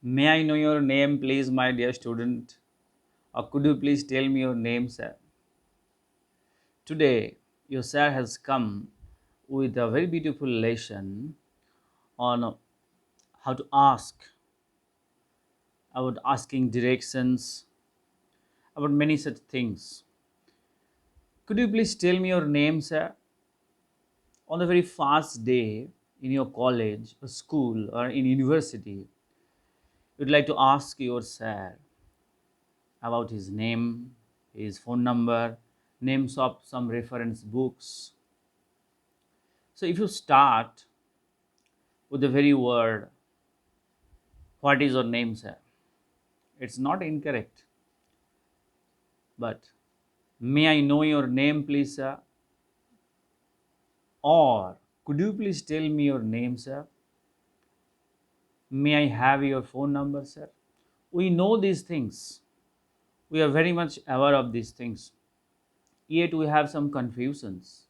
May I know your name, please, my dear student? Or could you please tell me your name, sir? Today, your sir has come with a very beautiful lesson on how to ask, about asking directions, about many such things. Could you please tell me your name, sir? On the very first day in your college, or school, or in university, you'd like to ask your sir about his name, his phone number, names of some reference books. So if you start with the very word, what is your name, sir? It's not incorrect. But may I know your name, please, sir? Or could you please tell me your name, sir? May I have your phone number, sir? We know these things. We are very much aware of these things. Yet we have some confusions.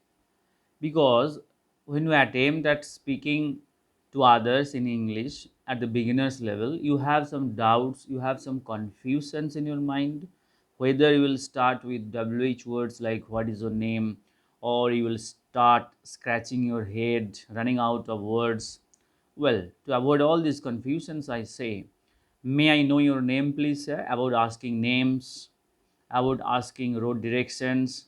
Because when we attempt at speaking to others in English at the beginner's level, you have some doubts, you have some confusions in your mind, whether you will start with WH words like what is your name, or you will start scratching your head, running out of words. Well, to avoid all these confusions, I say, may I know your name, please, sir? About asking names, about asking road directions,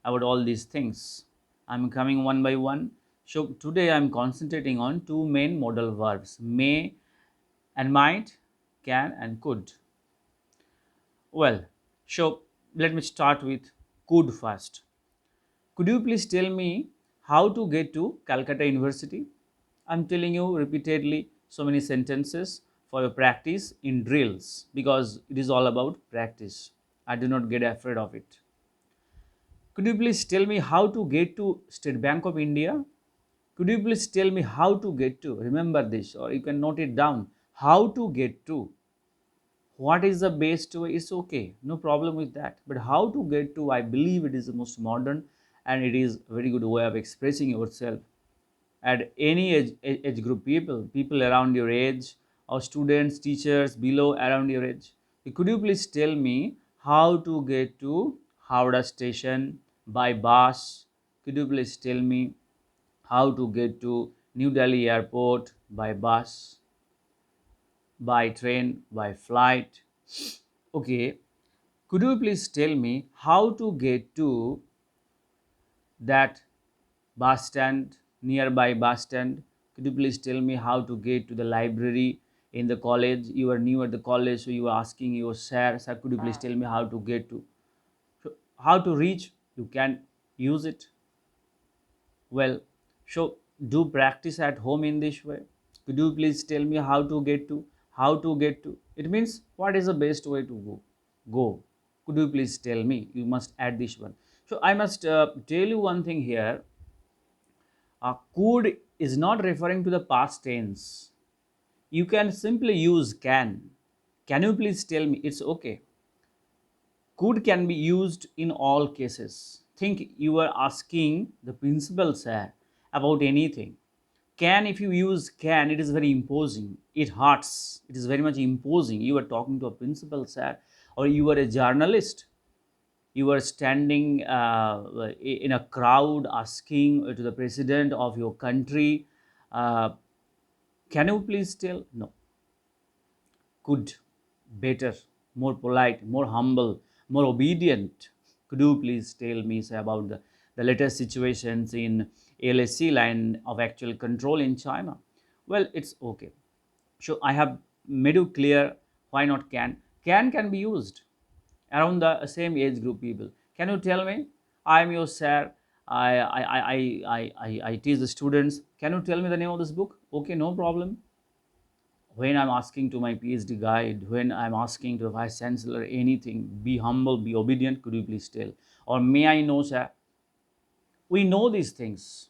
about all these things. I'm coming one by one. So today I'm concentrating on two main modal verbs, may and might, can and could. Well, so let me start with could first. Could you please tell me how to get to Calcutta University? I'm telling you repeatedly so many sentences for your practice in drills because it is all about practice. I do not get afraid of it. Could you please tell me how to get to State Bank of India? Could you please tell me how to get to? Remember this, or you can note it down. How to get to? What is the best way? It's okay, no problem with that. But how to get to? I believe it is the most modern and it is a very good way of expressing yourself. At any age group, people around your age, or students, teachers below around your age. Could you please tell me how to get to Howrah station by bus? Could you please tell me how to get to New Delhi airport by bus, by train, by flight? Okay, could you please tell me how to get to that bus stand, nearby bus stand? Could you please tell me how to get to the library in the college? You are new at the college, so you are asking your sir, could you please tell me how to get to? So how to reach? You can use it. Well, so do practice at home in this way. Could you please tell me how to get to? How to get to? It means what is the best way to go? Go. Could you please tell me? You must add this one. So I must tell you one thing here. Could is not referring to the past tense. You can simply use can. Can you please tell me? It's okay. Could can be used in all cases. Think you are asking the principal, sir, about anything. Can, if you use can, it is very imposing. It hurts. It is very much imposing. You are talking to a principal, sir, or you are a journalist. You are standing in a crowd asking to the president of your country, uh, can you please tell? No. Could, better, more polite, more humble, more obedient. Could you please tell me, say, about the latest situations in LAC line of actual control in China? Well, it's okay. So I have made you clear why not can. Can be used around the same age group people. Can you tell me? I am your sir. I teach the students. Can you tell me the name of this book? Okay, no problem. When I'm asking to my PhD guide, when I'm asking to the vice chancellor anything, be humble, be obedient, could you please tell? Or may I know, sir? We know these things.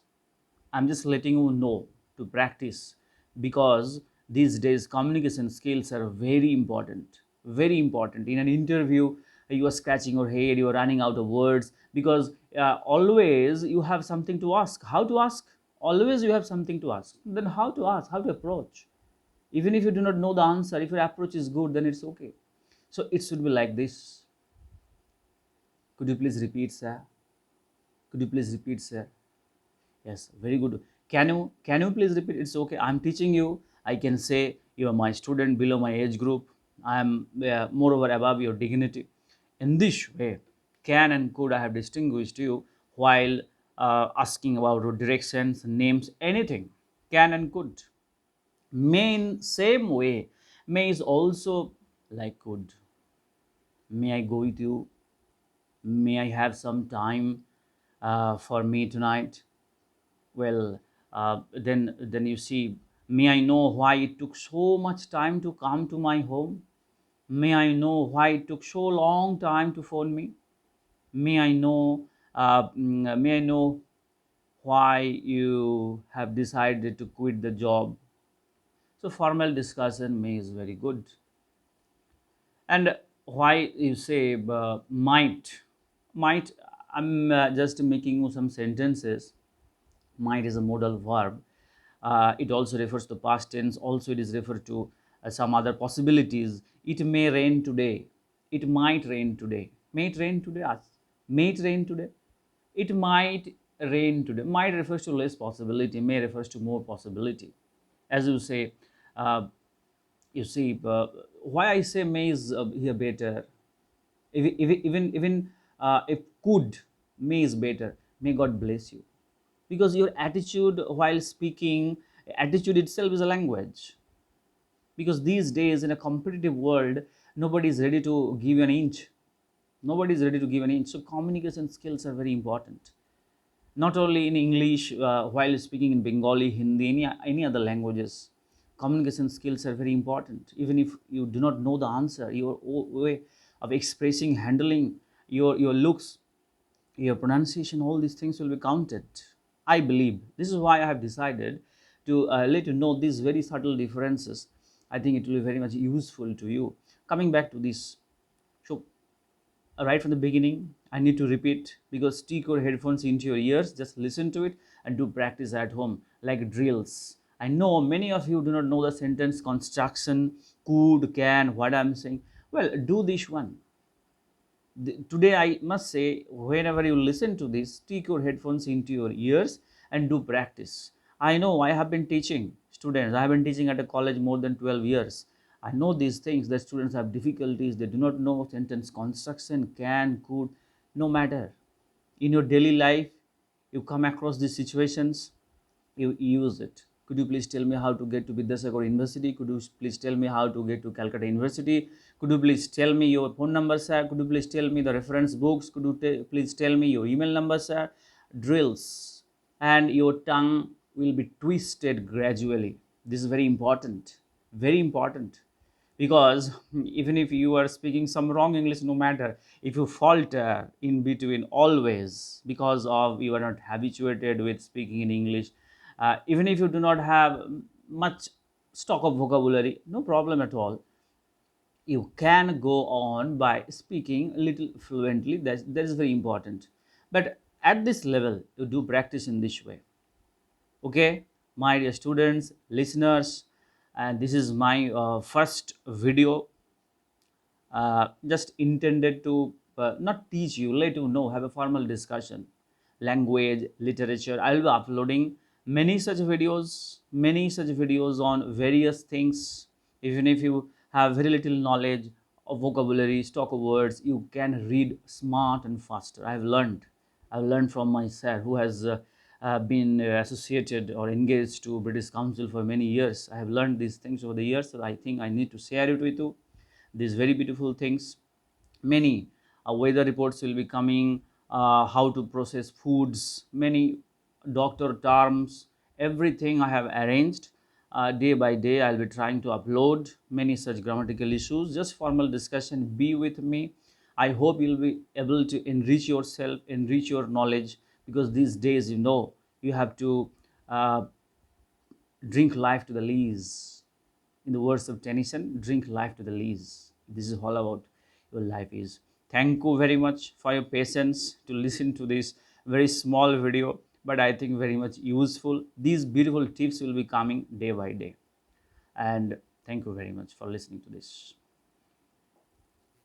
I'm just letting you know to practice because these days communication skills are very important. Very important. In an interview, you are scratching your head, you are running out of words because always you have something to ask. How to ask? Always you have something to ask. Then how to ask? How to approach? Even if you do not know the answer, if your approach is good, then it's okay. So it should be like this. Could you please repeat, sir? Could you please repeat, sir? Yes, very good. Can you please repeat? It's okay. I'm teaching you. I can say you are my student below my age group. I am moreover above your dignity. In this way, can and could I have distinguished you while asking about your directions, names, anything. Can and could. May in same way. May is also like could. May I go with you? May I have some time for me tonight? Well, then you see, may I know why it took so much time to come to my home? May I know why it took so long time to phone me? May I know? May I know why you have decided to quit the job? So formal discussion may is very good. And why you say might, I'm just making you some sentences. Might is a modal verb. It also refers to past tense. Also, it is referred to some other possibilities. It may rain today. It might rain today. May it rain today? May it rain today? It might rain today. Might refers to less possibility. May refers to more possibility. As you say, uh, you see, why I say may is here better. If could, may is better. May God bless you, because your attitude while speaking, attitude itself is a language. Because these days in a competitive world, nobody is ready to give you an inch. Nobody is ready to give an inch. So communication skills are very important, not only in English, while speaking in Bengali, Hindi, any other languages. Communication skills are very important. Even if you do not know the answer, your way of expressing, handling, your looks, your pronunciation, all these things will be counted. I believe this is why I have decided to let you know these very subtle differences. I think it will be very much useful to you. Coming back to this, so right from the beginning, I need to repeat, because stick your headphones into your ears, just listen to it and do practice at home like drills. I know many of you do not know the sentence construction, could, can, what I'm saying. Well, do this one. Today I must say, whenever you listen to this, stick your headphones into your ears and do practice. I know I have been teaching students. I have been teaching at a college more than 12 years. I know these things, that students have difficulties. They do not know sentence construction, can, could. No matter, in your daily life you come across these situations, you use it. Could you please tell me how to get to Vidyasagar University? Could you please tell me how to get to Calcutta University? Could you please tell me your phone number, sir? Could you please tell me the reference books? Could you please tell me your email number, sir? Drills. And your tongue will be twisted gradually. This is very important. Very important. Because even if you are speaking some wrong English, no matter, if you falter in between always because of you are not habituated with speaking in English, even if you do not have much stock of vocabulary, no problem at all. You can go on by speaking a little fluently. That is very important. But at this level, you do practice in this way. Okay, my dear students, listeners, and this is my first video, just intended to not teach you, let you know, have a formal discussion, language, literature. I will be uploading many such videos on various things. Even if you have very little knowledge of vocabulary, stock of words, you can read smart and faster. I've learned from my sir, who has been associated or engaged to British Council for many years. I have learned these things over the years, so I think I need to share it with you, these very beautiful things. Many weather reports will be coming, how to process foods, many doctor terms, everything I have arranged. Day by day I'll be trying to upload many such grammatical issues. Just formal discussion, be with me. I hope you'll be able to enrich yourself, enrich your knowledge, because these days, you have to uh, drink life to the lees. In the words of Tennyson, drink life to the lees. This is all about your life is. Thank you very much for your patience to listen to this very small video, but I think very much useful. These beautiful tips will be coming day by day. And thank you very much for listening to this.